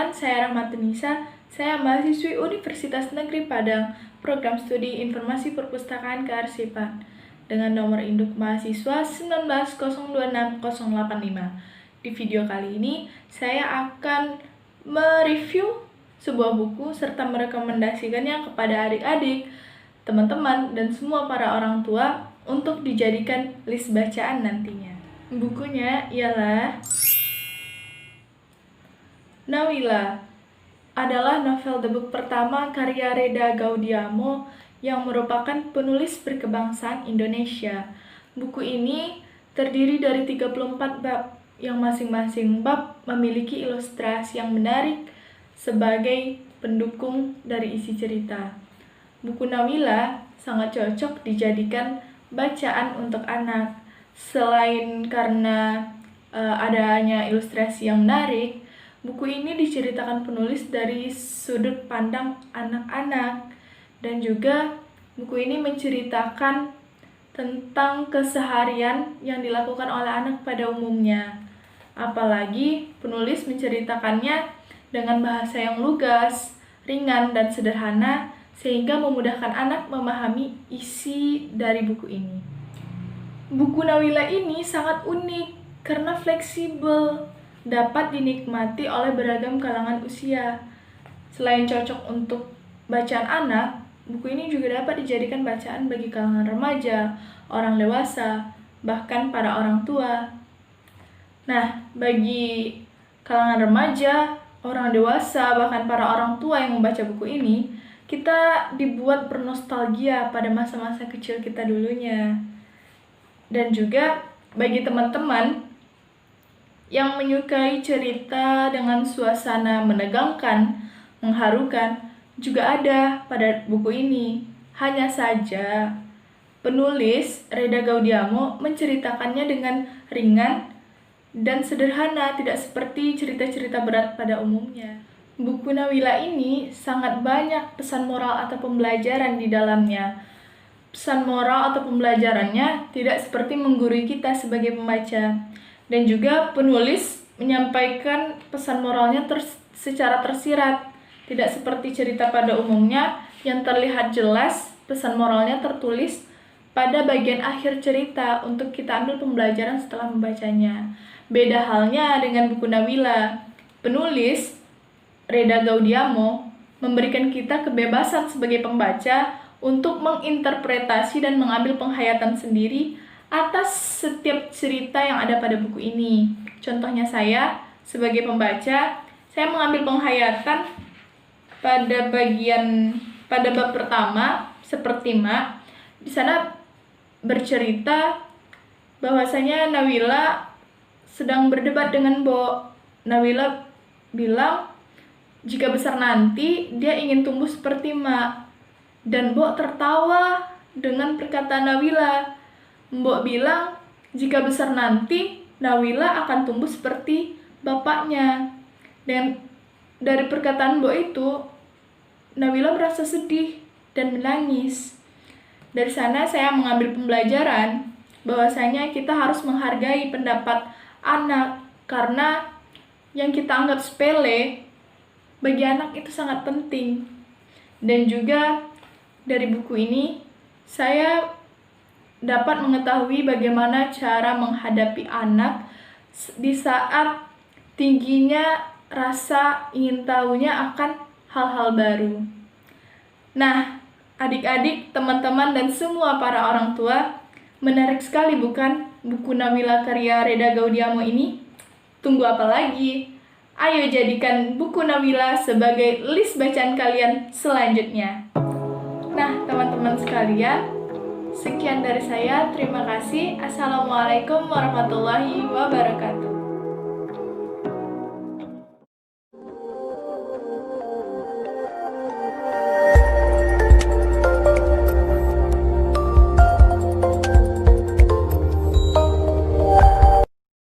Perkenalkan, saya Rahmatunisa. Saya mahasiswi Universitas Negeri Padang, Program Studi Informasi Perpustakaan Kearsipan, dengan nomor induk mahasiswa 190260085. Di video kali ini, saya akan mereview sebuah buku serta merekomendasikannya kepada adik-adik, teman-teman, dan semua para orang tua untuk dijadikan list bacaan nantinya. Bukunya ialah Nawila, adalah novel debut pertama karya Reda Gaudiamo yang merupakan penulis berkebangsaan Indonesia. Buku ini terdiri dari 34 bab, yang masing-masing bab memiliki ilustrasi yang menarik sebagai pendukung dari isi cerita. Buku Nawila sangat cocok dijadikan bacaan untuk anak. Selain karena adanya ilustrasi yang menarik, buku ini diceritakan penulis dari sudut pandang anak-anak, dan juga buku ini menceritakan tentang keseharian yang dilakukan oleh anak pada umumnya. Apalagi penulis menceritakannya dengan bahasa yang lugas, ringan, dan sederhana, sehingga memudahkan anak memahami isi dari buku ini. Buku Nawila ini sangat unik karena fleksibel, dapat dinikmati oleh beragam kalangan usia. Selain cocok untuk bacaan anak, buku ini juga dapat dijadikan bacaan bagi kalangan remaja, orang dewasa, bahkan para orang tua. Nah, bagi kalangan remaja, orang dewasa, bahkan para orang tua yang membaca buku ini, kita dibuat bernostalgia pada masa-masa kecil kita dulunya. Dan juga bagi teman-teman yang menyukai cerita dengan suasana menegangkan, mengharukan, juga ada pada buku ini. Hanya saja, penulis Reda Gaudiamo menceritakannya dengan ringan dan sederhana, tidak seperti cerita-cerita berat pada umumnya. Buku Nawila ini sangat banyak pesan moral atau pembelajaran di dalamnya. Pesan moral atau pembelajarannya tidak seperti menggurui kita sebagai pembaca. Dan juga penulis menyampaikan pesan moralnya secara tersirat, tidak seperti cerita pada umumnya yang terlihat jelas pesan moralnya tertulis pada bagian akhir cerita untuk kita ambil pembelajaran setelah membacanya. Beda halnya dengan buku Nawila. Penulis Reda Gaudiamo memberikan kita kebebasan sebagai pembaca untuk menginterpretasi dan mengambil penghayatan sendiri atas setiap cerita yang ada pada buku ini. Contohnya saya, sebagai pembaca, saya mengambil penghayatan pada bab pertama, seperti mak. Di sana bercerita bahwasanya Nawila sedang berdebat dengan Bo. Nawila bilang, jika besar nanti, dia ingin tumbuh seperti mak. Dan Bo tertawa dengan perkataan Nawila. Mbok bilang, jika besar nanti, Nawila akan tumbuh seperti bapaknya. Dan dari perkataan Mbok itu, Nawila merasa sedih dan menangis. Dari sana saya mengambil pembelajaran bahwasanya kita harus menghargai pendapat anak, karena yang kita anggap sepele, bagi anak itu sangat penting. Dan juga dari buku ini, saya dapat mengetahui bagaimana cara menghadapi anak di saat tingginya rasa ingin tahunya akan hal-hal baru. Nah, adik-adik, teman-teman, dan semua para orang tua, menarik sekali bukan buku Nawila karya Reda Gaudiamo ini? Tunggu apa lagi? Ayo jadikan buku Nawila sebagai list bacaan kalian selanjutnya. Nah, teman-teman sekalian, sekian dari saya, terima kasih. Assalamualaikum warahmatullahi wabarakatuh.